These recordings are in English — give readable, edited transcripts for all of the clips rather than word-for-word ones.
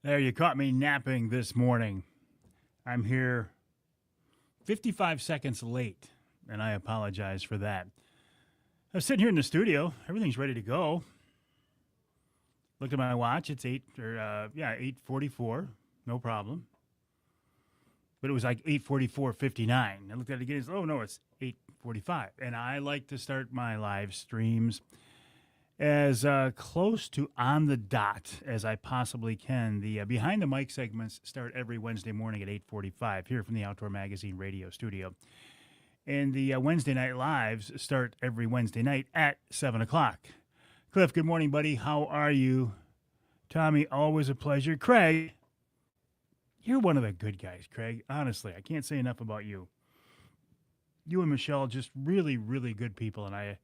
There, you caught me napping this morning. I'm here 55 seconds late, and I apologize for that. I was sitting here in the studio. Everything's ready to go. Looked at my watch. It's 8:44. No problem. But it was like 8:44:59. I looked at it again. It's, oh no, it's 8:45. And I like to start my live streams as close to on the dot as I possibly can. The behind the mic segments start every Wednesday morning at 8:45 here from the Outdoor Magazine radio studio, and the Wednesday night lives start every Wednesday night at 7 o'clock. Cliff, good morning, buddy. How are you? Tommy, always a pleasure. Craig, you're one of the good guys, Craig. Honestly, I can't say enough about you. You and Michelle, just really, really good people, and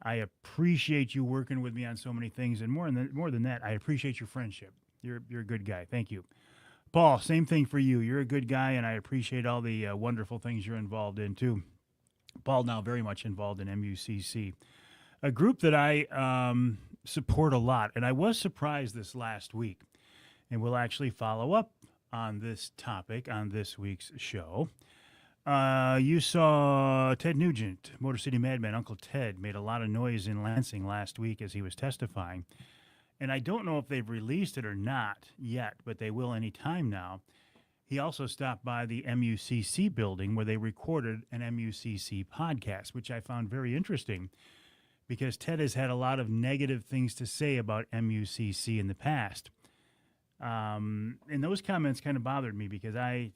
I appreciate you working with me on so many things, and more than that, I appreciate your friendship. You're a good guy. Thank you, Paul. Same thing for you. You're a good guy, and I appreciate all the wonderful things you're involved in too. Paul now very much involved in MUCC, a group that I support a lot, and I was surprised this last week, and we'll actually follow up on this topic on this week's show. You saw Ted Nugent, Motor City Madman. Uncle Ted made a lot of noise in Lansing last week as he was testifying. And I don't know if they've released it or not yet, but they will any time now. He also stopped by the MUCC building where they recorded an MUCC podcast, which I found very interesting because Ted has had a lot of negative things to say about MUCC in the past. And those comments kind of bothered me because I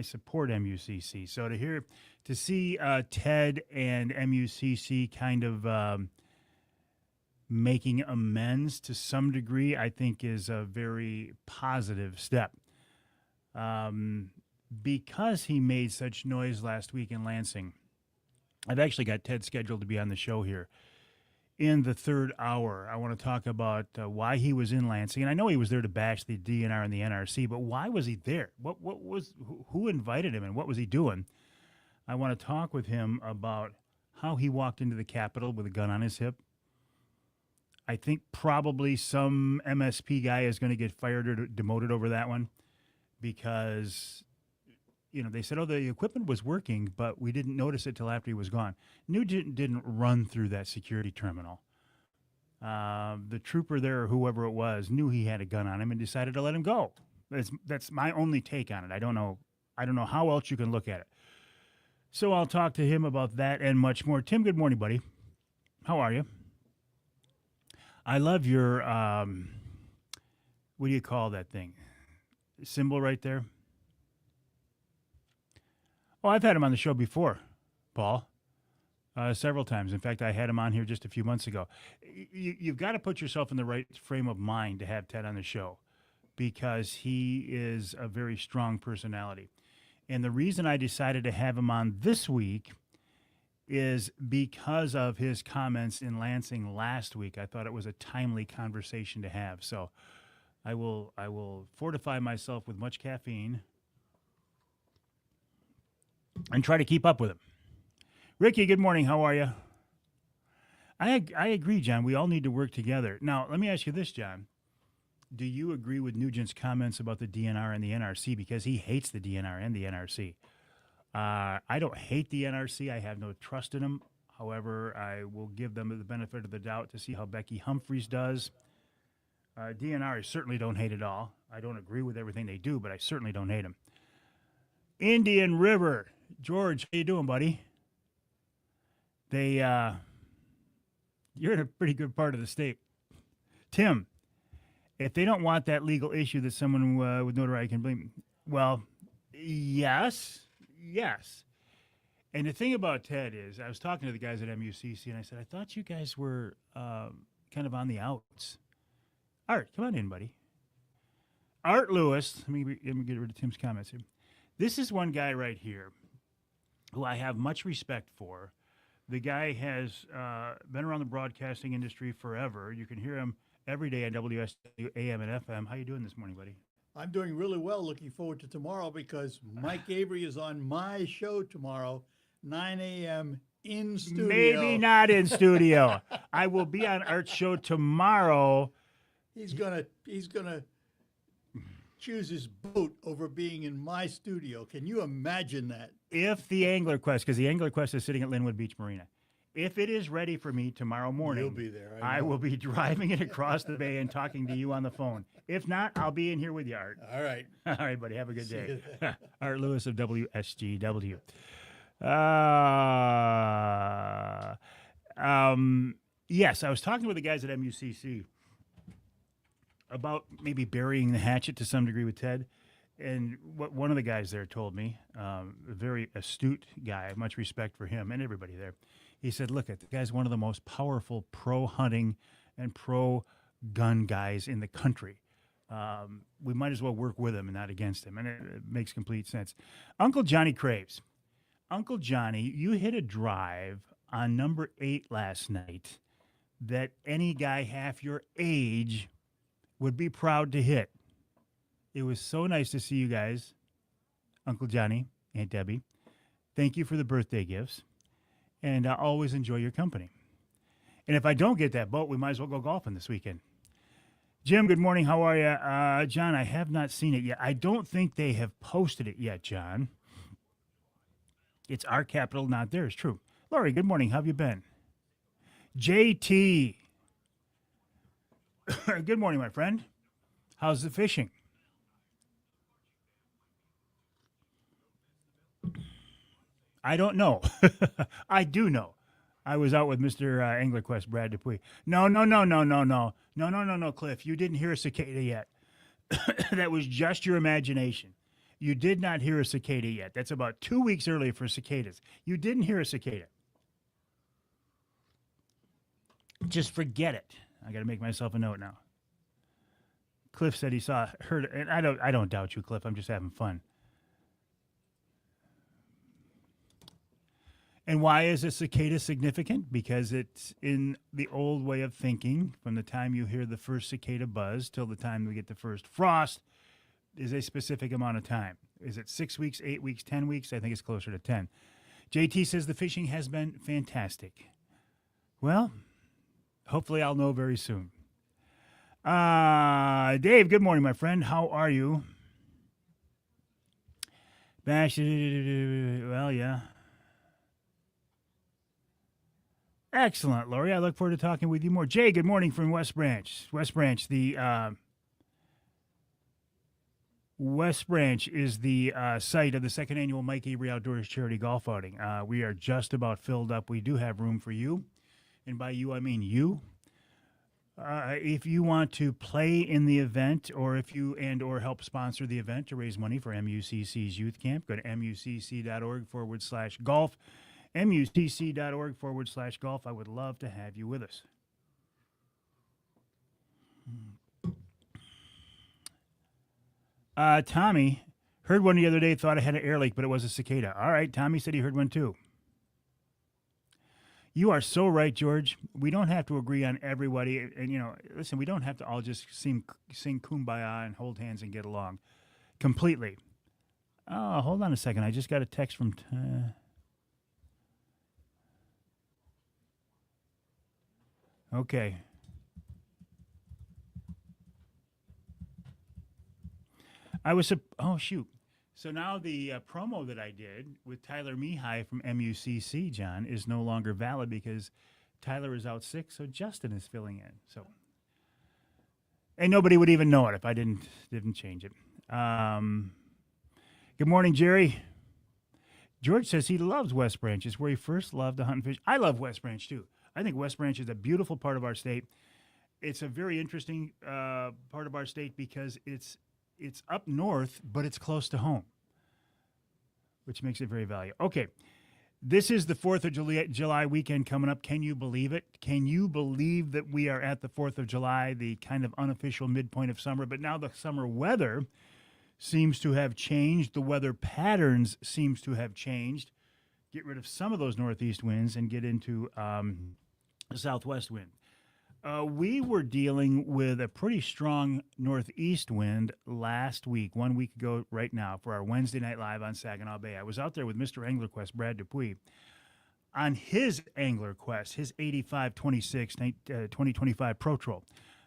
support MUCC. So to see Ted and MUCC kind of making amends to some degree, I think is a very positive step. Because he made such noise last week in Lansing, I've actually got Ted scheduled to be on the show here in the third hour. I want to talk about why he was in Lansing, and I know he was there to bash the DNR and the NRC, but why was he there? Who invited him, and what was he doing? I want to talk with him about how he walked into the Capitol with a gun on his hip. I think probably some MSP guy is going to get fired or demoted over that one because they said, oh, the equipment was working, but we didn't notice it till after he was gone. Nugent didn't run through that security terminal. The trooper there, or whoever it was, knew he had a gun on him and decided to let him go. That's my only take on it. I don't know how else you can look at it. So I'll talk to him about that and much more. Tim, good morning, buddy. How are you? I love your, what do you call that thing? Symbol right there. Oh, I've had him on the show before, Paul, several times. In fact, I had him on here just a few months ago. You've got to put yourself in the right frame of mind to have Ted on the show because he is a very strong personality. And the reason I decided to have him on this week is because of his comments in Lansing last week. I thought it was a timely conversation to have. So I will fortify myself with much caffeine and try to keep up with him. Ricky, good morning. How are you? I agree, John. We all need to work together. Now, let me ask you this, John. Do you agree with Nugent's comments about the DNR and the NRC? Because he hates the DNR and the NRC. I don't hate the NRC. I have no trust in them. However, I will give them the benefit of the doubt to see how Becky Humphreys does. DNR, I certainly don't hate at all. I don't agree with everything they do, but I certainly don't hate them. Indian River. George, how you doing, buddy? You're in a pretty good part of the state. Tim, if they don't want that legal issue that someone with notoriety can blame, well, yes. And the thing about Ted is, I was talking to the guys at MUCC, and I said, I thought you guys were kind of on the outs. Art, come on in, buddy. Art Lewis, let me get rid of Tim's comments here. This is one guy right here who I have much respect for. The guy has been around the broadcasting industry forever. You can hear him every day on WSW AM and FM. How you doing this morning, buddy? I'm doing really well. Looking forward to tomorrow because Mike Avery is on my show tomorrow, 9 a.m. in studio. Maybe not in studio. I will be on Art's show tomorrow. He's gonna chooses boat over being in my studio. Can you imagine that? If the Angler Quest, because the Angler Quest is sitting at Linwood Beach Marina, if it is ready for me tomorrow morning, You'll be there. I know. will be driving it across the bay and talking to you on the phone. If not, I'll be in here with you, Art. All right. All right, buddy. Have a good See day. you then. Art Lewis of WSGW. Yes, I was talking with the guys at MUCC about maybe burying the hatchet to some degree with Ted. And what one of the guys there told me, a very astute guy, much respect for him and everybody there. He said, look, the guy's one of the most powerful pro-hunting and pro-gun guys in the country. We might as well work with him and not against him. And it makes complete sense. Uncle Johnny Craves. Uncle Johnny, you hit a drive on number 8 last night that any guy half your age would be proud to hit. It was so nice to see you guys, Uncle Johnny, Aunt Debbie. Thank you for the birthday gifts, and I always enjoy your company. And if I don't get that boat, we might as well go golfing this weekend. Jim, good morning. How are you? John, I have not seen it yet. I don't think they have posted it yet, John. It's our capital, not theirs. True. Laurie, good morning. How have you been? JT. Good morning, my friend. How's the fishing? I don't know. I do know. I was out with Mr. AnglerQuest, Brad Dupuy. No, Cliff. You didn't hear a cicada yet. That was just your imagination. You did not hear a cicada yet. That's about 2 weeks early for cicadas. You didn't hear a cicada. Just forget it. I got to make myself a note now. Cliff said he heard, and I don't doubt you, Cliff. I'm just having fun. And why is a cicada significant? Because it's in the old way of thinking, from the time you hear the first cicada buzz till the time we get the first frost, is a specific amount of time. Is it 6 weeks, 8 weeks, 10 weeks? I think it's closer to 10. JT says the fishing has been fantastic. Well, hopefully I'll know very soon. Dave, good morning, my friend. How are you? Bash, well, yeah. Excellent, Lori. I look forward to talking with you more. Jay, good morning from West Branch. West Branch, West Branch is the site of the second annual Mike Avery Outdoors Charity Golf Outing. We are just about filled up. We do have room for you, and by you I mean you. If you want to play in the event, or if you or help sponsor the event to raise money for MUCC's youth camp, go to mucc.org/golf. mucc.org/golf. I would love to have you with us. Tommy heard one the other day, thought I had an air leak, but it was a cicada. All right, Tommy said he heard one too. You are so right, George. We don't have to agree on everybody. And, listen, we don't have to all just sing Kumbaya and hold hands and get along completely. Oh, hold on a second. I just got a text from... Okay. Oh, shoot. So now the promo that I did with Tyler Mihai from MUCC, John, is no longer valid because Tyler is out sick, so Justin is filling in. So, and nobody would even know it if I didn't change it. Good morning, Jerry. George says he loves West Branch. It's where he first loved to hunt and fish. I love West Branch, too. I think West Branch is a beautiful part of our state. It's a very interesting part of our state because it's up north, but it's close to home, which makes it very valuable. Okay, this is the 4th of July weekend coming up. Can you believe it? Can you believe that we are at the 4th of July, the kind of unofficial midpoint of summer? But now the summer weather seems to have changed. The weather patterns seems to have changed. Get rid of some of those northeast winds and get into southwest wind. We were dealing with a pretty strong northeast wind last week, 1 week ago right now, for our Wednesday Night Live on Saginaw Bay. I was out there with Mr. AnglerQuest, Brad Dupuy, on his AnglerQuest, his 8526 2025 Pro Troll.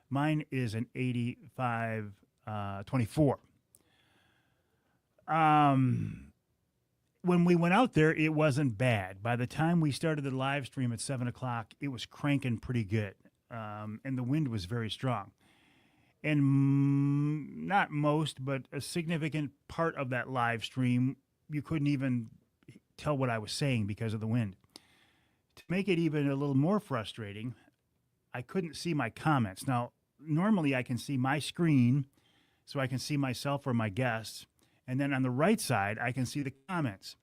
Mine is an 8524. when we went out there, it wasn't bad. By the time we started the live stream at 7 o'clock, it was cranking pretty good, and the wind was very strong. And not most, but a significant part of that live stream, you couldn't even tell what I was saying because of the wind. To make it even a little more frustrating, I couldn't see my comments. Now, normally I can see my screen, so I can see myself or my guests. And then on the right side, I can see the comments.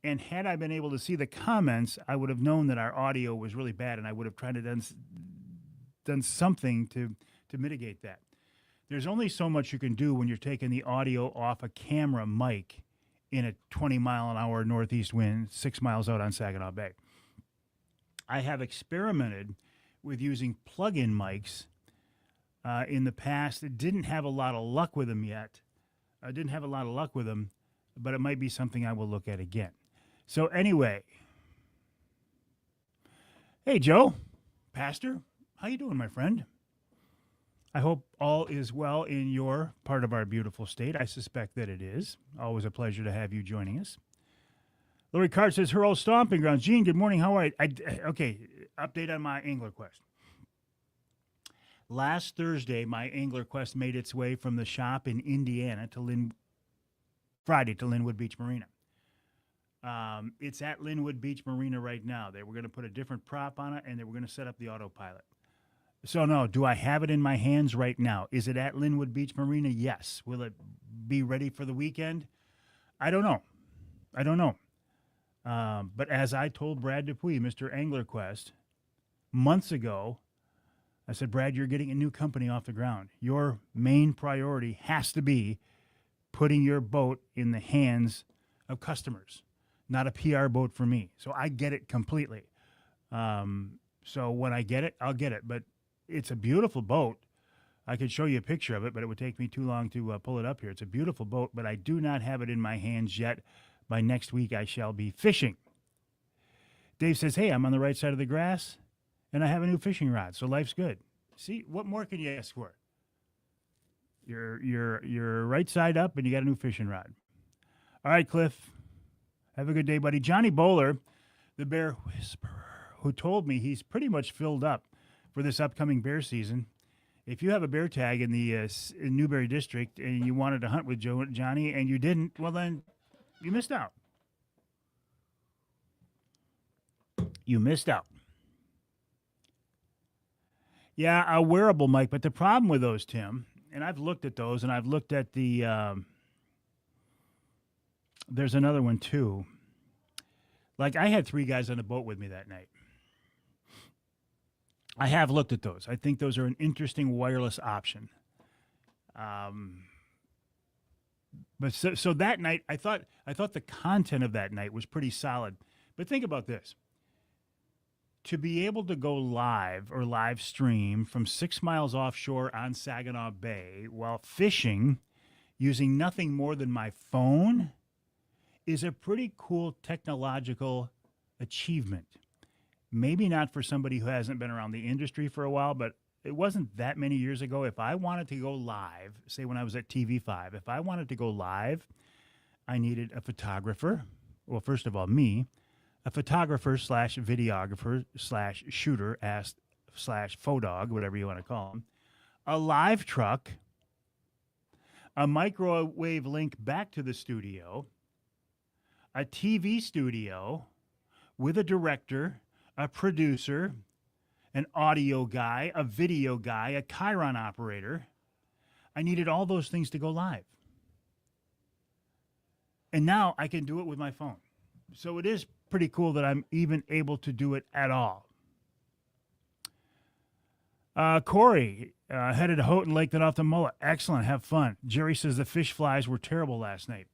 And had I been able to see the comments, I would have known that our audio was really bad, and I would have tried to done something to mitigate that. There's only so much you can do when you're taking the audio off a camera mic in a 20-mile-an-hour northeast wind 6 miles out on Saginaw Bay. I have experimented with using plug-in mics in the past. It didn't have a lot of luck with them yet. I didn't have a lot of luck with them, but it might be something I will look at again. So anyway, hey, Joe, Pastor, how you doing, my friend? I hope all is well in your part of our beautiful state. I suspect that it is. Always a pleasure to have you joining us. Lori Cart says, her old stomping grounds. Gene, good morning. How are you? Okay, update on my Angler Quest. Last Thursday, my Angler Quest made its way from the shop in Indiana to Friday to Linwood Beach Marina. It's at Linwood Beach Marina right now. They were going to put a different prop on it, and they were going to set up the autopilot. So, no, do I have it in my hands right now? Is it at Linwood Beach Marina? Yes. Will it be ready for the weekend? I don't know. But as I told Brad Dupuis, Mr. Angler Quest, months ago, I said, Brad, you're getting a new company off the ground. Your main priority has to be putting your boat in the hands of customers, not a PR boat for me. So I get it completely. So when I get it, I'll get it. But it's a beautiful boat. I could show you a picture of it, but it would take me too long to pull it up here. It's a beautiful boat, but I do not have it in my hands yet. By next week, I shall be fishing. Dave says, hey, I'm on the right side of the grass, and I have a new fishing rod, so life's good. See, what more can you ask for? You're right side up, and you got a new fishing rod. All right, Cliff. Have a good day, buddy. Johnny Bowler, the Bear Whisperer, who told me he's pretty much filled up for this upcoming bear season. If you have a bear tag in the in Newberry District and you wanted to hunt with Johnny and you didn't, well, then you missed out. You missed out. Yeah, a wearable mic, but the problem with those, Tim, and I've looked at those, and I've looked at the, there's another one too. Like, I had 3 guys on the boat with me that night. I have looked at those. I think those are an interesting wireless option. But so that night, I thought the content of that night was pretty solid. But think about this. To be able to go live or live stream from 6 miles offshore on Saginaw Bay while fishing using nothing more than my phone is a pretty cool technological achievement. Maybe not for somebody who hasn't been around the industry for a while, but it wasn't that many years ago. If I wanted to go live, say when I was at TV5, if I wanted to go live, I needed a photographer. Well, first of all, me, a photographer / videographer / shooter / photog, whatever you want to call them, a live truck, a microwave link back to the studio, a TV studio with a director, a producer, an audio guy, a video guy, a Chiron operator. I needed all those things to go live. And now I can do it with my phone. So it is pretty cool that I'm even able to do it at all. Corey, headed to Houghton Lake, then off to Mullet. Excellent. Have fun. Jerry says the fish flies were terrible last night.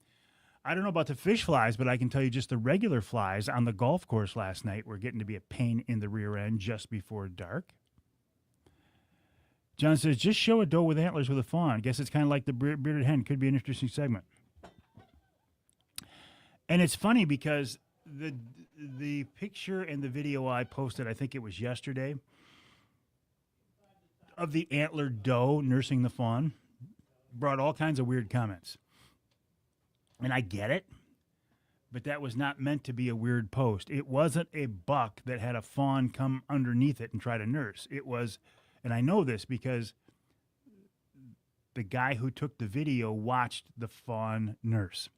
I don't know about the fish flies, but I can tell you just the regular flies on the golf course last night were getting to be a pain in the rear end just before dark. John says, just show a doe with antlers with a fawn. Guess it's kind of like the bearded hen. Could be an interesting segment. And it's funny because the picture and the video I posted, I think it was yesterday, of the antlered doe nursing the fawn brought all kinds of weird comments. And I get it, but that was not meant to be a weird post. It wasn't a buck that had a fawn come underneath it and try to nurse. It was, and I know this because the guy who took the video watched the fawn nurse.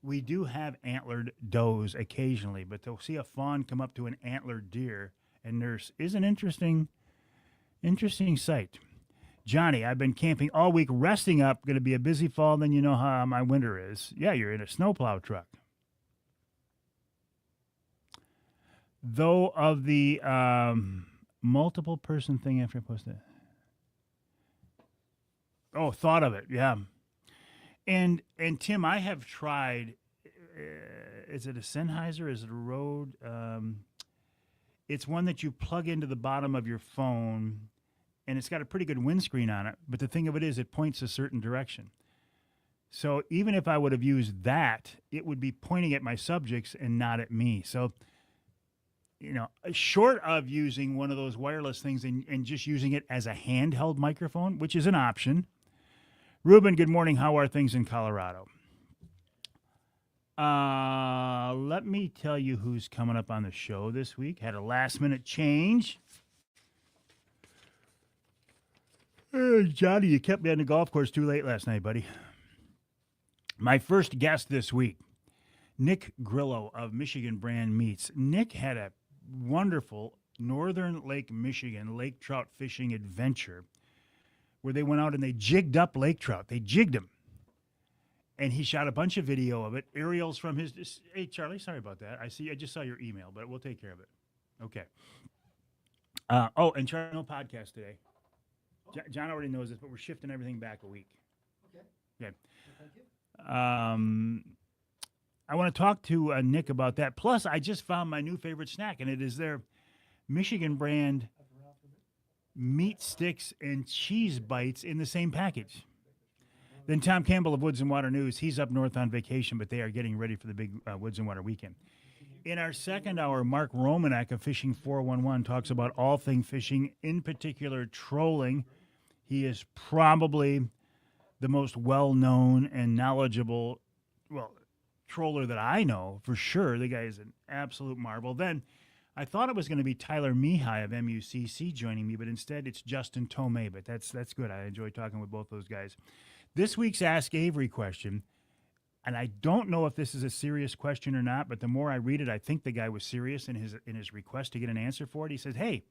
We do have antlered does occasionally, but to see a fawn come up to an antlered deer and nurse is an interesting sight. Johnny, I've been camping all week, resting up. Going to be a busy fall, then you know how my winter is. Yeah, you're in a snowplow truck. Though of the multiple person thing after I posted it. Oh, thought of it, yeah. And Tim, I have tried. Is it a Sennheiser? Is it a Rode? It's one that you plug into the bottom of your phone, and it's got a pretty good windscreen on it. But the thing of it is, it points a certain direction. So even if I would have used that, it would be pointing at my subjects and not at me. So, short of using one of those wireless things and just using it as a handheld microphone, which is an option. Ruben, good morning. How are things in Colorado? Let me tell you who's coming up on the show this week. Had a last-minute change. Johnny, you kept me on the golf course too late last night, buddy. My first guest this week, Nick Grillo of Michigan Brand Meats. Nick had a wonderful Northern Lake, Michigan lake trout fishing adventure where they went out and they jigged up lake trout. They jigged them. And he shot a bunch of video of it. Aerials from his... Hey, Charlie, sorry about that. I just saw your email, but we'll take care of it. Okay. And Charlie, no podcast today. John already knows this, but we're shifting everything back a week. Okay. Yeah. Thank you. I want to talk to Nick about that. Plus, I just found my new favorite snack, and it is their Michigan brand meat sticks and cheese bites in the same package. Then Tom Campbell of Woods and Water News, he's up north on vacation, but they are getting ready for the big Woods and Water weekend. In our second hour, Mark Romanek of Fishing 411 talks about all thing fishing, in particular trolling. He is probably the most well-known and knowledgeable, troller that I know for sure. The guy is an absolute marvel. Then I thought it was going to be Tyler Mihai of MUCC joining me, but instead it's Justin Tomei. But that's good. I enjoy talking with both those guys. This week's Ask Avery question, and I don't know if this is a serious question or not, but the more I read it, I think the guy was serious in his request to get an answer for it. He says, hey,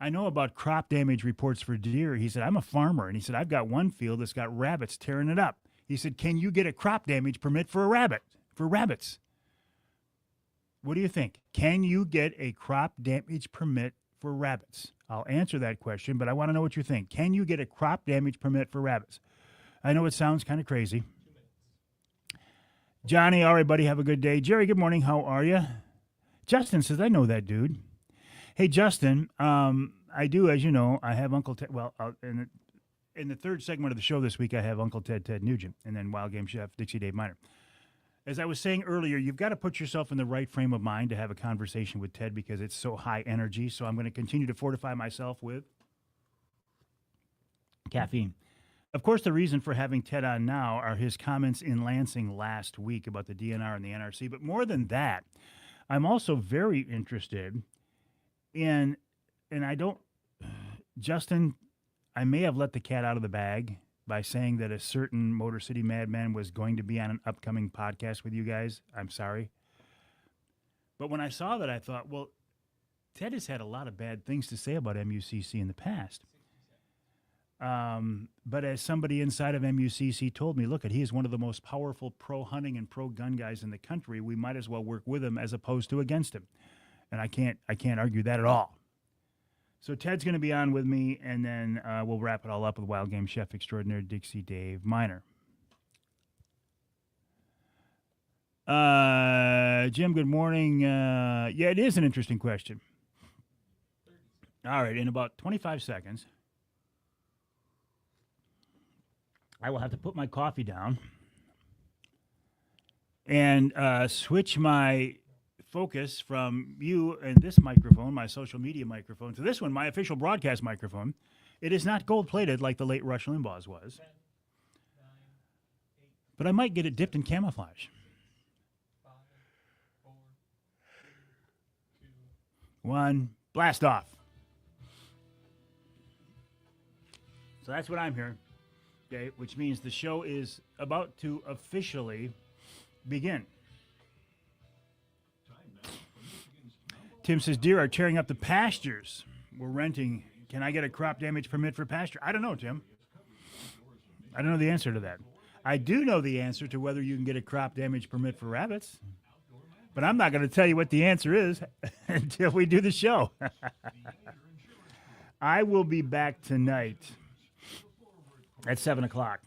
I know about crop damage reports for deer. He said, I'm a farmer, and he said, I've got one field that's got rabbits tearing it up. He said, can you get a crop damage permit for rabbits? What do you think? Can you get a crop damage permit for rabbits? I'll answer that question, but I want to know what you think. Can you get a crop damage permit for rabbits? I know it sounds kind of crazy. Johnny, all right, buddy, have a good day. Jerry, good morning. How are you? Justin says, I know that dude. Hey, Justin, I do, as you know, I have Uncle Ted. Well, in the third segment of the show this week, I have Uncle Ted Nugent, and then Wild Game Chef Dixie Dave Miner. As I was saying earlier, you've got to put yourself in the right frame of mind to have a conversation with Ted because it's so high energy. So I'm going to continue to fortify myself with caffeine. Of course, the reason for having Ted on now are his comments in Lansing last week about the DNR and the NRC. But more than that, I'm also very interested in, and I don't, Justin, I may have let the cat out of the bag by saying that a certain Motor City Madman was going to be on an upcoming podcast with you guys. I'm sorry. But when I saw that, I thought, well, Ted has had a lot of bad things to say about MUCC in the past. But as somebody inside of MUCC told me, look, he is one of the most powerful pro-hunting and pro-gun guys in the country. We might as well work with him as opposed to against him. And I can't argue that at all. So Ted's going to be on with me, and then we'll wrap it all up with Wild Game Chef Extraordinaire Dixie Dave Miner. Jim, good morning. Yeah, it is an interesting question. All right, in about 25 seconds, I will have to put my coffee down and switch my focus from you and this microphone, my social media microphone, to this one, my official broadcast microphone. It is not gold-plated like the late Rush Limbaugh's was. but I might get it dipped in camouflage. 1, blast off. So that's what I'm hearing, okay, which means the show is about to officially begin. Tim says, deer are tearing up the pastures we're renting. Can I get a crop damage permit for pasture? I don't know, Tim. I don't know the answer to that. I do know the answer to whether you can get a crop damage permit for rabbits, but I'm not going to tell you what the answer is until we do the show. I will be back tonight at 7 o'clock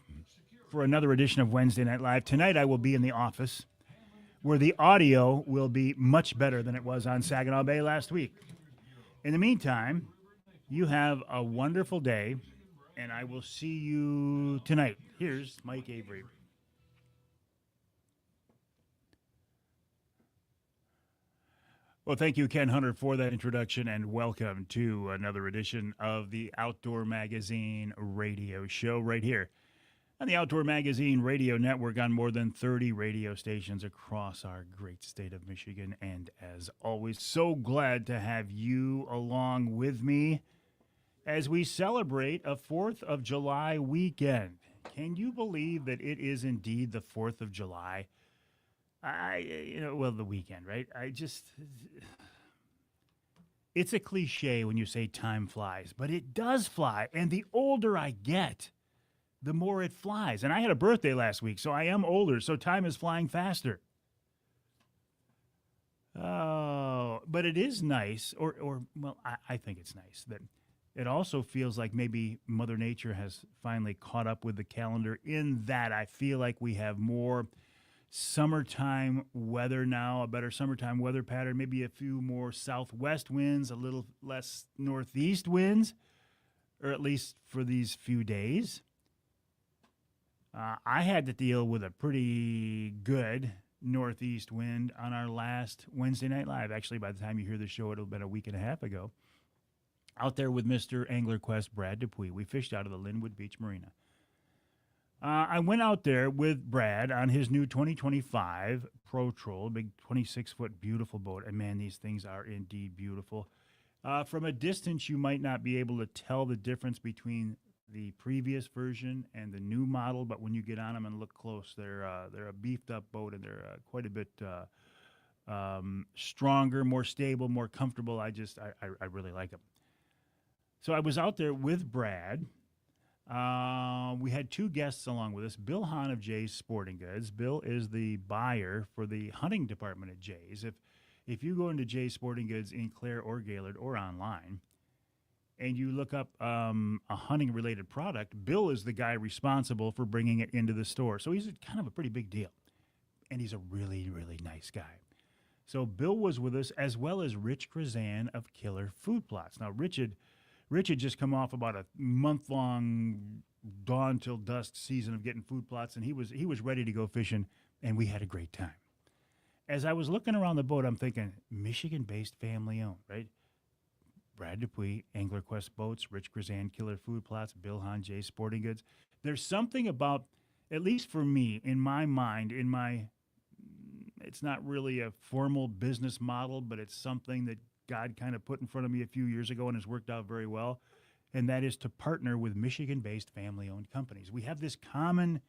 for another edition of Wednesday Night Live. Tonight I will be in the office where the audio will be much better than it was on Saginaw Bay last week. In the meantime, you have a wonderful day, and I will see you tonight. Here's Mike Avery. Well, thank you, Ken Hunter, for that introduction, and welcome to another edition of the Outdoor Magazine radio show right here on the Outdoor Magazine radio network on more than 30 radio stations across our great state of Michigan. And as always, so glad to have you along with me as we celebrate a 4th of July weekend. Can you believe that it is indeed the 4th of July? The weekend, right? It's a cliche when you say time flies, but it does fly. And the older I get, the more it flies. And I had a birthday last week, so I am older, so time is flying faster. Oh, but it is nice, I think it's nice that it also feels like maybe Mother Nature has finally caught up with the calendar in that I feel like we have more summertime weather now, a better summertime weather pattern, maybe a few more southwest winds, a little less northeast winds, or at least for these few days. I had to deal with a pretty good northeast wind on our last Wednesday Night Live. Actually, by the time you hear the show, it'll have been a week and a half ago. Out there with Mr. Angler Quest Brad Dupuis. We fished out of the Linwood Beach Marina. I went out there with Brad on his new 2025 Pro Troll, big 26-foot beautiful boat. And man, these things are indeed beautiful. From a distance, you might not be able to tell the difference between the previous version and the new model, but when you get on them and look close, they're a beefed up boat, and they're quite a bit stronger, more stable, more comfortable. I really like them. So I was out there with Brad. We had 2 guests along with us. Bill Hahn of Jay's Sporting Goods. Bill is the buyer for the hunting department at Jay's. If you go into Jay's Sporting Goods in Clare or Gaylord or online, and you look up a hunting-related product, Bill is the guy responsible for bringing it into the store. So he's kind of a pretty big deal, and he's a really, really nice guy. So Bill was with us, as well as Rich Krazan of Killer Food Plots. Now, Rich had just come off about a month-long dawn till dusk season of getting food plots, and he was ready to go fishing, and we had a great time. As I was looking around the boat, I'm thinking, Michigan-based, family-owned, right? Brad Dupuis, Angler Quest Boats, Rich Krazan, Killer Food Plots, Bill Hahn, Jay's Sporting Goods. There's something about, at least for me, in my mind, it's not really a formal business model, but it's something that God kind of put in front of me a few years ago and has worked out very well, and that is to partner with Michigan-based family-owned companies. We have this common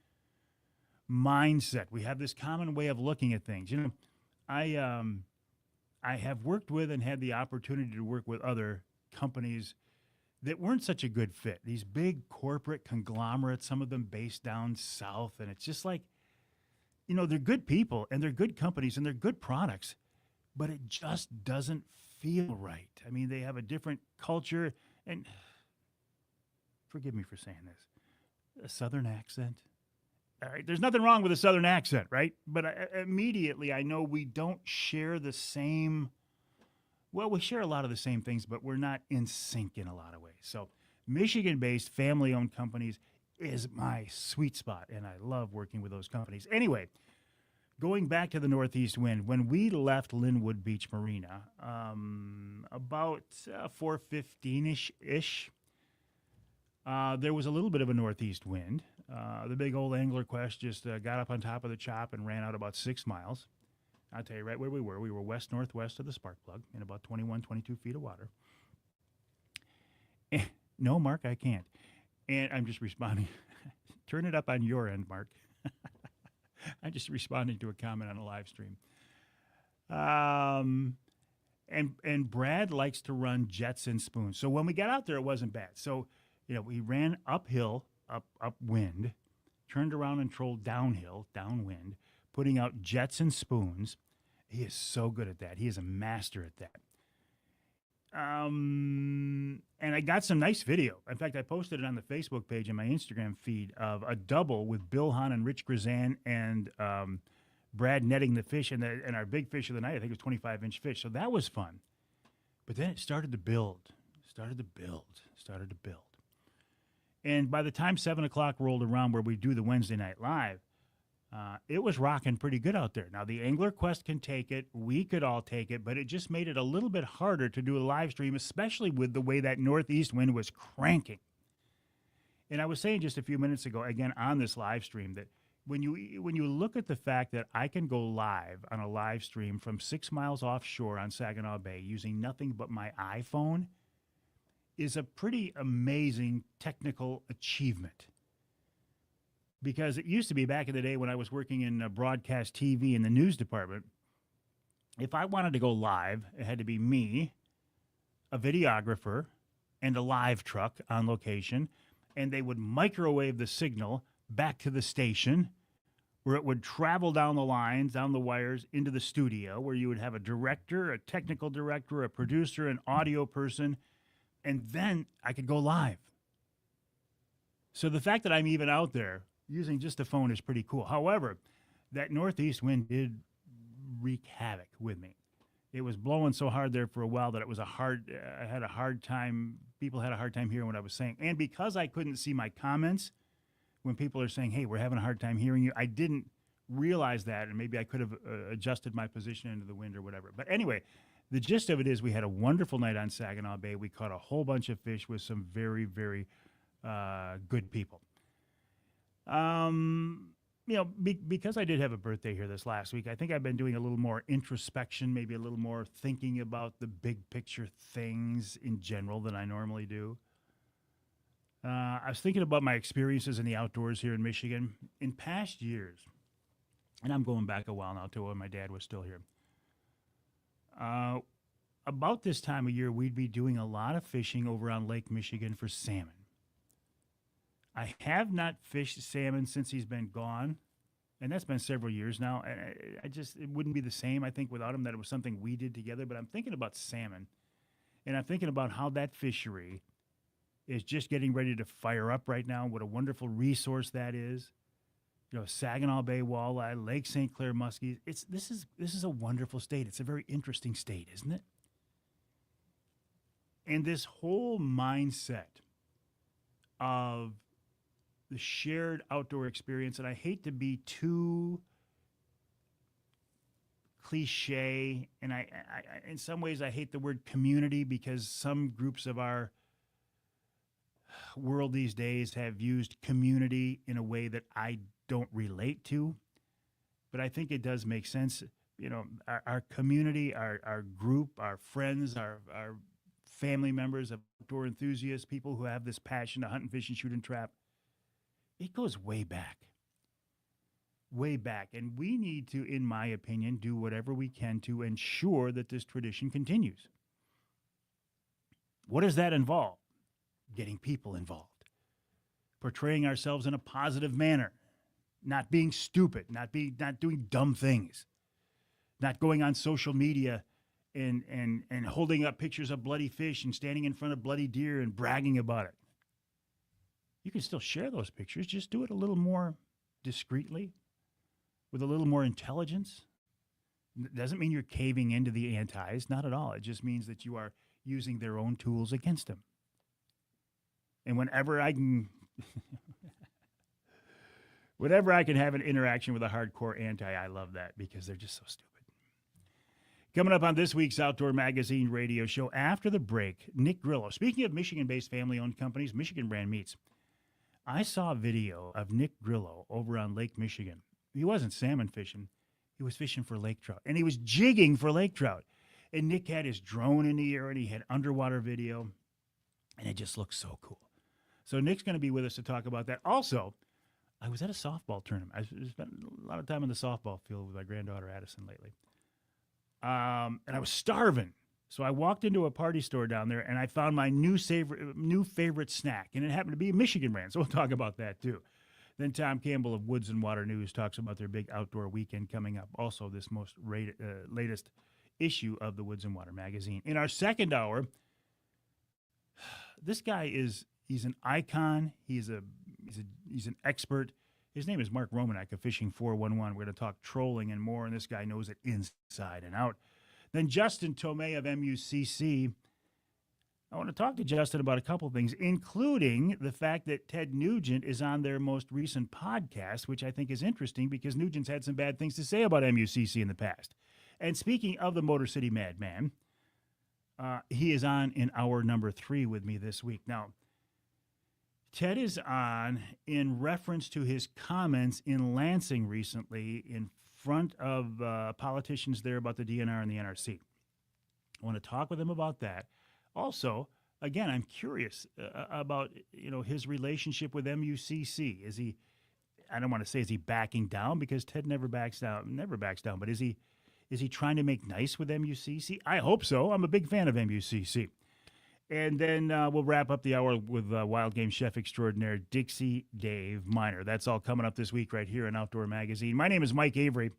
mindset. We have this common way of looking at things. You know, I have worked with and had the opportunity to work with other companies that weren't such a good fit. These big corporate conglomerates, some of them based down south, and it's just like, you know, they're good people and they're good companies and they're good products, but it just doesn't feel right. I mean, they have a different culture, and forgive me for saying this, a Southern accent. All right, there's nothing wrong with a Southern accent, right? But immediately I know we don't share the same, well, we share a lot of the same things, but we're not in sync in a lot of ways. So Michigan-based family-owned companies is my sweet spot, and I love working with those companies. Anyway, going back to the northeast wind, when we left Linwood Beach Marina, about 4:15-ish, There was a little bit of a northeast wind. The big old Angler Quest just got up on top of the chop and ran out about 6 miles. I'll tell you right where we were. We were west-northwest of the spark plug in about 21, 22 feet of water. No, Mark, I can't. And I'm just responding. Turn it up on your end, Mark. I'm just responding to a comment on a live stream. And Brad likes to run jets and spoons. So when we got out there, it wasn't bad. So, we ran uphill, upwind, turned around and trolled downhill, downwind, putting out jets and spoons. He is so good at that. He is a master at that. And I got some nice video. In fact, I posted it on the Facebook page and my Instagram feed of a double with Bill Hahn and Rich Grizan and Brad netting the fish. And our big fish of the night, I think it was 25-inch fish. So that was fun. But then it started to build. And by the time 7 o'clock rolled around where we do the Wednesday Night Live, it was rocking pretty good out there. Now, the Angler Quest can take it. We could all take it. But it just made it a little bit harder to do a live stream, especially with the way that northeast wind was cranking. And I was saying just a few minutes ago, again, on this live stream, that when you look at the fact that I can go live on a live stream from 6 miles offshore on Saginaw Bay using nothing but my iPhone is a pretty amazing technical achievement. Because it used to be back in the day when I was working in broadcast TV in the news department, if I wanted to go live, it had to be me, a videographer, and a live truck on location, and they would microwave the signal back to the station where it would travel down the lines, down the wires, into the studio where you would have a director, a technical director, a producer, an audio person, and then I could go live. So the fact that I'm even out there using just a phone is pretty cool. However, that northeast wind did wreak havoc with me. It was blowing so hard there for a while that it was I had a hard time, people had a hard time hearing what I was saying. And because I couldn't see my comments, when people are saying, hey, we're having a hard time hearing you, I didn't realize that, and maybe I could have adjusted my position into the wind or whatever. But anyway, the gist of it is we had a wonderful night on Saginaw Bay. We caught a whole bunch of fish with some very, very good people. Because I did have a birthday here this last week, I think I've been doing a little more introspection, maybe a little more thinking about the big picture things in general than I normally do. I was thinking about my experiences in the outdoors here in Michigan in past years, and I'm going back a while now to when my dad was still here. About this time of year, we'd be doing a lot of fishing over on Lake Michigan for salmon. I have not fished salmon since he's been gone, and that's been several years now. It wouldn't be the same, I think, without him, that it was something we did together. But I'm thinking about salmon, and I'm thinking about how that fishery is just getting ready to fire up right now. What a wonderful resource that is. Saginaw Bay walleye, Lake St. Clair muskies. This is a wonderful state. It's a very interesting state, isn't it? And this whole mindset of the shared outdoor experience, and I hate to be too cliche, and I in some ways I hate the word community, because some groups of our world these days have used community in a way that I don't relate to, but I think it does make sense. Our community, our group, our friends, our family members of outdoor enthusiasts, people who have this passion to hunt and fish and shoot and trap, it goes way back. Way back. And we need to, in my opinion, do whatever we can to ensure that this tradition continues. What does that involve? Getting people involved. Portraying ourselves in a positive manner. Not being stupid. Not doing dumb things. Not going on social media and holding up pictures of bloody fish and standing in front of bloody deer and bragging about it. You can still share those pictures. Just do it a little more discreetly, with a little more intelligence. It doesn't mean you're caving into the antis. Not at all. It just means that you are using their own tools against them. And whenever I can have an interaction with a hardcore anti, I love that, because they're just so stupid. Coming up on this week's Outdoor Magazine radio show after the break, Nick Grillo. Speaking of Michigan-based family-owned companies, Michigan Brand Meats. I saw a video of Nick Grillo over on Lake Michigan. He wasn't salmon fishing. He was fishing for lake trout, and he was jigging for lake trout. And Nick had his drone in the air, and he had underwater video, and it just looked so cool. So Nick's going to be with us to talk about that. Also, I was at a softball tournament. I spent a lot of time in the softball field with my granddaughter Addison lately. And I was starving. So I walked into a party store down there, and I found my new favorite snack, and it happened to be a Michigan brand, so we'll talk about that too. Then Tom Campbell of Woods and Water News talks about their big outdoor weekend coming up, also this most latest issue of the Woods and Water magazine. In our second hour, this guy he's an icon. He's an expert. His name is Mark Romanek of Fishing 411. We're going to talk trolling and more, and this guy knows it inside and out. Then Justin Tomei of MUCC. I want to talk to Justin about a couple of things, including the fact that Ted Nugent is on their most recent podcast, which I think is interesting because Nugent's had some bad things to say about MUCC in the past. And speaking of the Motor City Madman, he is on in hour number 3 with me this week. Now, Ted is on in reference to his comments in Lansing recently in front of politicians there about the DNR and the NRC. I want to talk with him about that. Also, again, I'm curious about his relationship with MUCC. Is he? I don't want to say is he backing down because Ted never backs down. But is he trying to make nice with MUCC? I hope so. I'm a big fan of MUCC. And then we'll wrap up the hour with Wild Game Chef Extraordinaire Dixie Dave Miner. That's all coming up this week right here on Outdoor Magazine. My name is Mike Avery.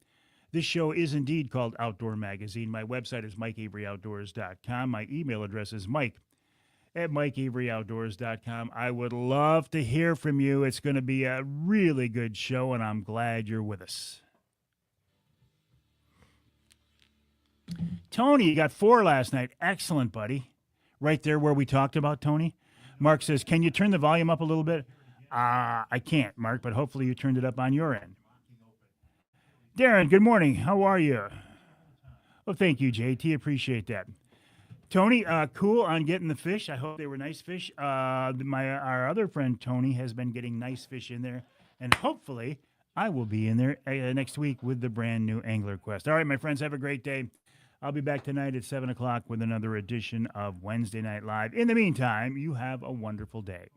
This show is indeed called Outdoor Magazine. My website is MikeAveryOutdoors.com. My email address is mike@MikeAveryOutdoors.com. I would love to hear from you. It's going to be a really good show, and I'm glad you're with us. Tony, you got 4 last night. Excellent, buddy. Right there where we talked about, Tony. Mark says, can you turn the volume up a little bit? I can't, Mark, but hopefully you turned it up on your end. Darren, good morning. How are you? Well, thank you, JT. Appreciate that. Tony, cool on getting the fish. I hope they were nice fish. Our other friend, Tony, has been getting nice fish in there, and hopefully I will be in there next week with the brand new Angler Quest. All right, my friends, have a great day. I'll be back tonight at 7 o'clock with another edition of Wednesday Night Live. In the meantime, you have a wonderful day.